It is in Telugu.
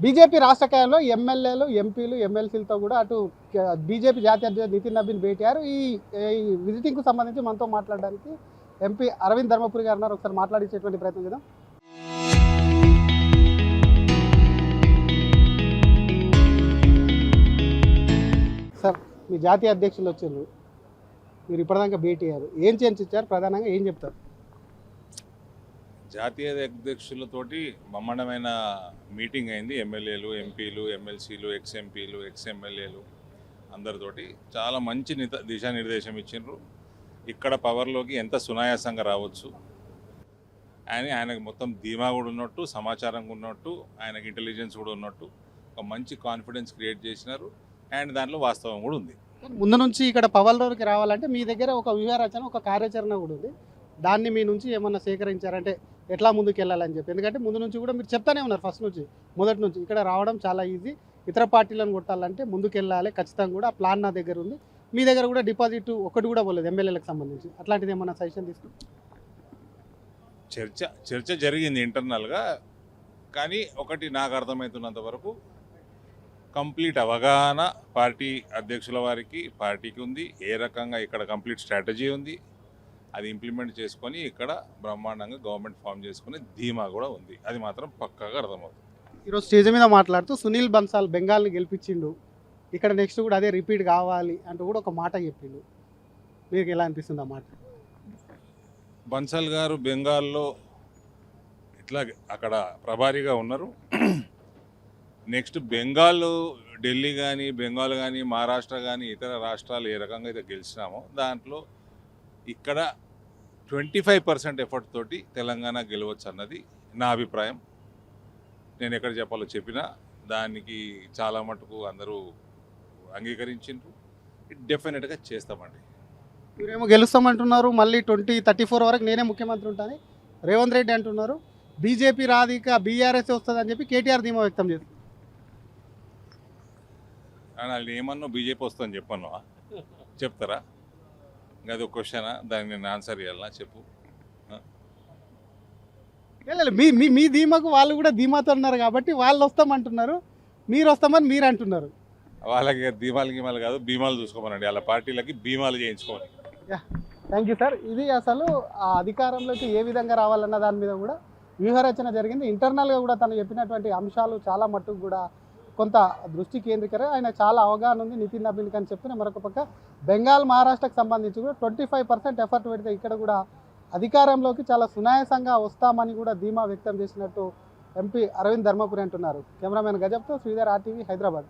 బీజేపీ రాష్ట్ర కార్యాలయంలో ఎమ్మెల్యేలు, ఎంపీలు, ఎమ్మెల్సీలతో కూడా అటు బీజేపీ జాతీయ అధ్యక్షుడు నితిన్ నబీన్ భేటీ అయ్యారు. ఈ విజిటింగ్కు సంబంధించి మనతో మాట్లాడడానికి ఎంపీ అరవింద్ ధర్మపురి గారు ఉన్నారు. ఒకసారి మాట్లాడించేటువంటి ప్రయత్నం చేద్దాం. సార్, మీ జాతీయ అధ్యక్షులు వచ్చారు, మీరు ఇప్పటిదాకా భేటీ అయ్యారు, ఏం చర్చించారు, ప్రధానంగా ఏం చెప్తారు? జాతీయ అధ్యక్షులతోటి బ్రహ్మాండమైన మీటింగ్ అయింది. ఎమ్మెల్యేలు, ఎంపీలు, ఎమ్మెల్సీలు, ఎక్స్ఎంపీలు, ఎక్స్ఎమ్మెల్యేలు అందరితోటి చాలా మంచి దిశానిర్దేశం ఇచ్చిండ్రు. ఇక్కడ పవర్లోకి ఎంత సునాయాసంగా రావచ్చు అని ఆయనకు మొత్తం ధీమా కూడా ఉన్నట్టు, సమాచారం ఉన్నట్టు, ఆయనకు ఇంటెలిజెన్స్ కూడా ఉన్నట్టు ఒక మంచి కాన్ఫిడెన్స్ క్రియేట్ చేసినారు. అండ్ దాంట్లో వాస్తవం కూడా ఉంది. ముందు నుంచి ఇక్కడ పవర్లోకి రావాలంటే మీ దగ్గర ఒక వ్యూహరచన, ఒక కార్యాచరణ కూడా ఉంది. దాన్ని మీ నుంచి ఏమన్నా సేకరించారంటే ఎట్లా ముందుకు వెళ్ళాలని చెప్పి, ఎందుకంటే ముందు నుంచి కూడా మీరు చెప్తానే ఉన్నారు, ఫస్ట్ నుంచి మొదటి నుంచి ఇక్కడ రావడం చాలా ఈజీ, ఇతర పార్టీలను కొట్టాలంటే ముందుకు వెళ్ళాలి ఖచ్చితంగా కూడా, ఆ ప్లాన్ నా దగ్గర ఉంది. మీ దగ్గర కూడా డిపాజిట్ ఒకటి కూడా పోలేదు ఎమ్మెల్యేలకు సంబంధించి, అట్లాంటిది ఏమన్నా సజెషన్ తీసుకుని చర్చ జరిగింది ఇంటర్నల్గా. కానీ ఒకటి నాకు అర్థమవుతున్నంత వరకు కంప్లీట్ అవగాహన పార్టీ అధ్యక్షుల వారికి, పార్టీకి ఉంది. ఏ రకంగా ఇక్కడ కంప్లీట్ స్ట్రాటజీ ఉంది, అది ఇంప్లిమెంట్ చేసుకొని ఇక్కడ బ్రహ్మాండంగా గవర్నమెంట్ ఫామ్ చేసుకుని ధీమా కూడా ఉంది. అది మాత్రం పక్కాగా అర్థమవుతుంది. ఈరోజు స్టేజ్ మీద మాట్లాడుతూ సునీల్ బన్సాల్ బెంగాల్ని గెలిపించిండు, ఇక్కడ నెక్స్ట్ కూడా అదే రిపీట్ కావాలి అంటూ కూడా ఒక మాట చెప్పిండు. మీకు ఎలా అనిపిస్తుంది ఆ మాట? బన్సాల్ గారు బెంగాల్లో ఇట్లా అక్కడ ప్రభారీగా ఉన్నారు. నెక్స్ట్ బెంగాల్, ఢిల్లీ కానీ, బెంగాల్ కానీ, మహారాష్ట్ర కానీ, ఇతర రాష్ట్రాలు ఏ రకంగా అయితే గెలిచినామో దాంట్లో ఇక్కడ 25% ఎఫర్ట్ తోటి తెలంగాణ గెలవచ్చు అన్నది నా అభిప్రాయం. నేను ఎక్కడ చెప్పాలో చెప్పినా దానికి చాలా మటుకు అందరూ అంగీకరించిండ్రు. డెఫినెట్గా చేస్తామండి. మీరేమో గెలుస్తామంటున్నారు, మళ్ళీ 2034 వరకు నేనే ముఖ్యమంత్రి ఉంటాను రేవంత్ రెడ్డి అంటున్నారు. బీజేపీ రాధిక బీఆర్ఎస్ వస్తుందని చెప్పి కేటీఆర్ ధీమా వ్యక్తం చేస్తుంది. వాళ్ళు ఏమన్నా బీజేపీ వస్తుందని చెప్పాను, చెప్తారా? ఇంకా అది ఒక క్వశ్చనా, దానికి నేను ఆన్సర్ ఇవ్వాలన్నా? చెప్పు. మీ ధీమాకు వాళ్ళు కూడా ధీమాతో ఉన్నారు కాబట్టి వాళ్ళు వస్తామంటున్నారు, మీరు వస్తామని మీరు అంటున్నారు. వాళ్ళకి గీమాలు కాదు, భీమాలు చూసుకోమనండి. వాళ్ళ పార్టీలకి భీమాలు చేయించుకోమని. Thank you sir. ఇది అసలు ఆ అధికారంలోకి ఏ విధంగా రావాలన్న దాని మీద కూడా వ్యూహరచన జరిగింది. ఇంటర్నల్గా కూడా తను చెప్పినటువంటి అంశాలు చాలా మట్టుకు కూడా కొంత దృష్టి కేంద్రీకరణ, ఆయన చాలా అవగాహన ఉంది నితిన్ నబీన్కి అని చెప్పిన. మరొక పక్క బెంగాల్, మహారాష్ట్రకు సంబంధించి కూడా 25% ఎఫర్ట్ పెడితే ఇక్కడ కూడా అధికారంలోకి చాలా సునాయాసంగా వస్తామని కూడా ధీమా వ్యక్తం చేసినట్టు ఎంపీ అరవింద్ ధర్మపురి అంటున్నారు. కెమెరామెన్ గజబ్తో శ్రీధర్, RTV, హైదరాబాద్.